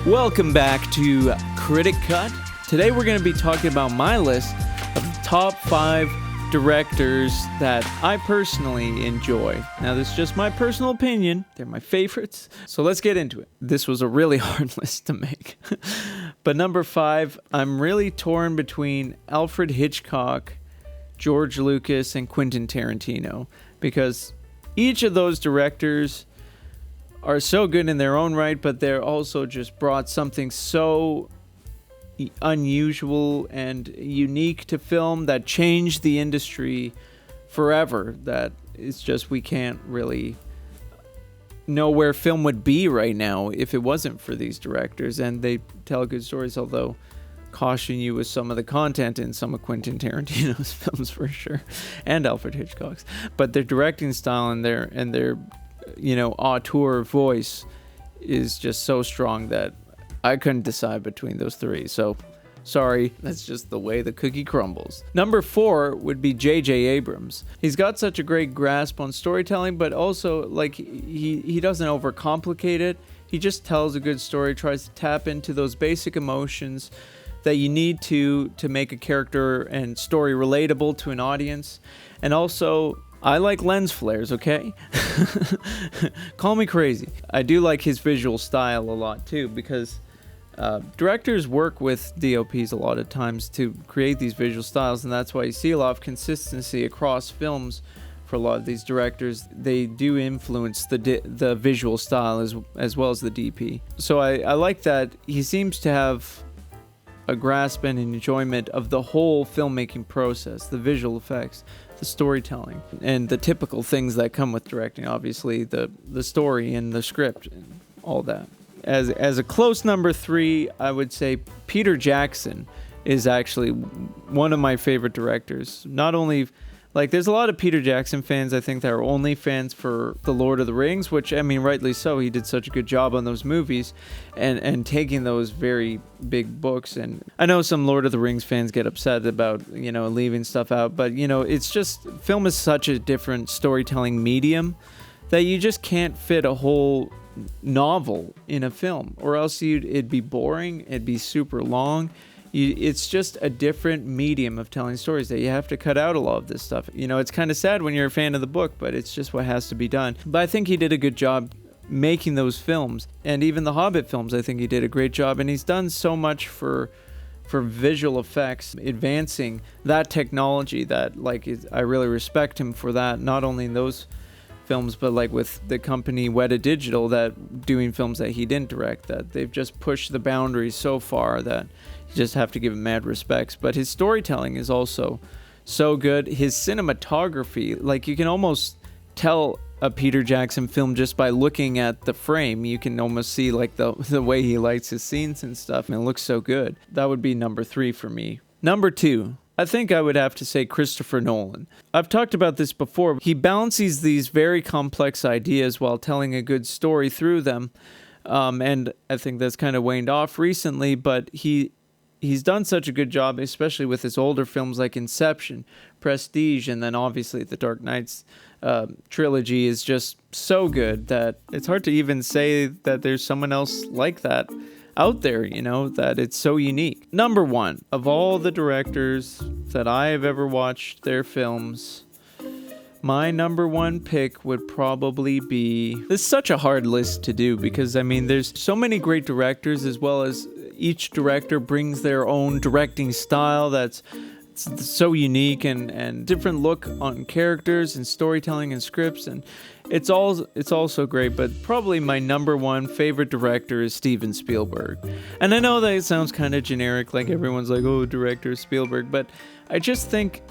Welcome back to Critic Cut. Today we're going to be talking about my list of the top 5 directors that I personally enjoy. Now, this is just my personal opinion. They're my favorites. So let's get into it. This was a really hard list to make. But number 5, I'm really torn between Alfred Hitchcock, George Lucas, and Quentin Tarantino, because each of those directors are so good in their own right, but they're also just brought something so unusual and unique to film that changed the industry forever, that it's just we can't really know where film would be right now if it wasn't for these directors. And they tell good stories, although caution you with some of the content in some of Quentin Tarantino's films for sure, and Alfred Hitchcock's. But their directing style and their auteur voice is just so strong that I couldn't decide between those three. So, sorry, that's just the way the cookie crumbles. Number 4 would be J.J. Abrams. He's got such a great grasp on storytelling, but also, he doesn't overcomplicate it. He just tells a good story, tries to tap into those basic emotions that you need to make a character and story relatable to an audience. And also, I like lens flares, okay? Call me crazy. I do like his visual style a lot too, because directors work with DOPs a lot of times to create these visual styles, and that's why you see a lot of consistency across films for a lot of these directors. They do influence the visual style as well as the DP. So I like that he seems to have a grasp and an enjoyment of the whole filmmaking process, the visual effects, the storytelling, and the typical things that come with directing, obviously the story and the script and all that. As a close number 3, I would say Peter Jackson is actually one of my favorite directors. Not only, there's a lot of Peter Jackson fans, I think, that are only fans for The Lord of the Rings, which, I mean, rightly so. He did such a good job on those movies and taking those very big books. And I know some Lord of the Rings fans get upset about, leaving stuff out, but, it's just, film is such a different storytelling medium that you just can't fit a whole novel in a film, or else it'd be boring, it'd be super long. It's just a different medium of telling stories that you have to cut out a lot of this stuff. It's kind of sad when you're a fan of the book, but it's just what has to be done. But I think he did a good job making those films, and even the Hobbit films, I think he did a great job, and he's done so much for visual effects, advancing that technology that, I really respect him for that, not only in those films, but with the company Weta Digital, that doing films that he didn't direct, that they've just pushed the boundaries so far that you just have to give him mad respects. But his storytelling is also so good. His cinematography, you can almost tell a Peter Jackson film just by looking at the frame. You can almost see the way he lights his scenes and stuff, and it looks so good. That would be number 3 for me. Number 2, I think I would have to say Christopher Nolan. I've talked about this before. He balances these very complex ideas while telling a good story through them. And I think that's kind of waned off recently, but he's done such a good job, especially with his older films like Inception, Prestige, and then obviously the Dark Knight's trilogy is just so good that it's hard to even say that there's someone else like that out there, that it's so unique. Number 1, of all the directors that I have ever watched their films, my number 1 pick would probably be... This is such a hard list to do because, there's so many great directors, as well as each director brings their own directing style that's so unique and different look on characters and storytelling and scripts, and it's all so great. But probably my number 1 favorite director is Steven Spielberg. And I know that it sounds kind of generic, everyone's like, oh, director Spielberg, but I just think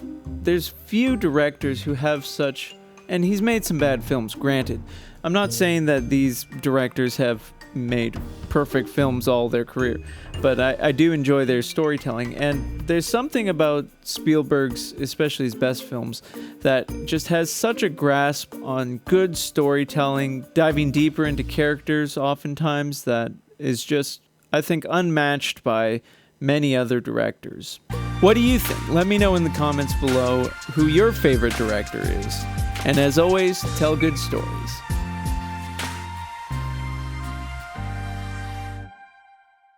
there's few directors who have such... And he's made some bad films, granted. I'm not saying that these directors have made perfect films all their career, but I do enjoy their storytelling. And there's something about Spielberg's, especially his best films, that just has such a grasp on good storytelling, diving deeper into characters oftentimes, that is just, I think, unmatched by many other directors. What do you think? Let me know in the comments below who your favorite director is. And as always, tell good stories.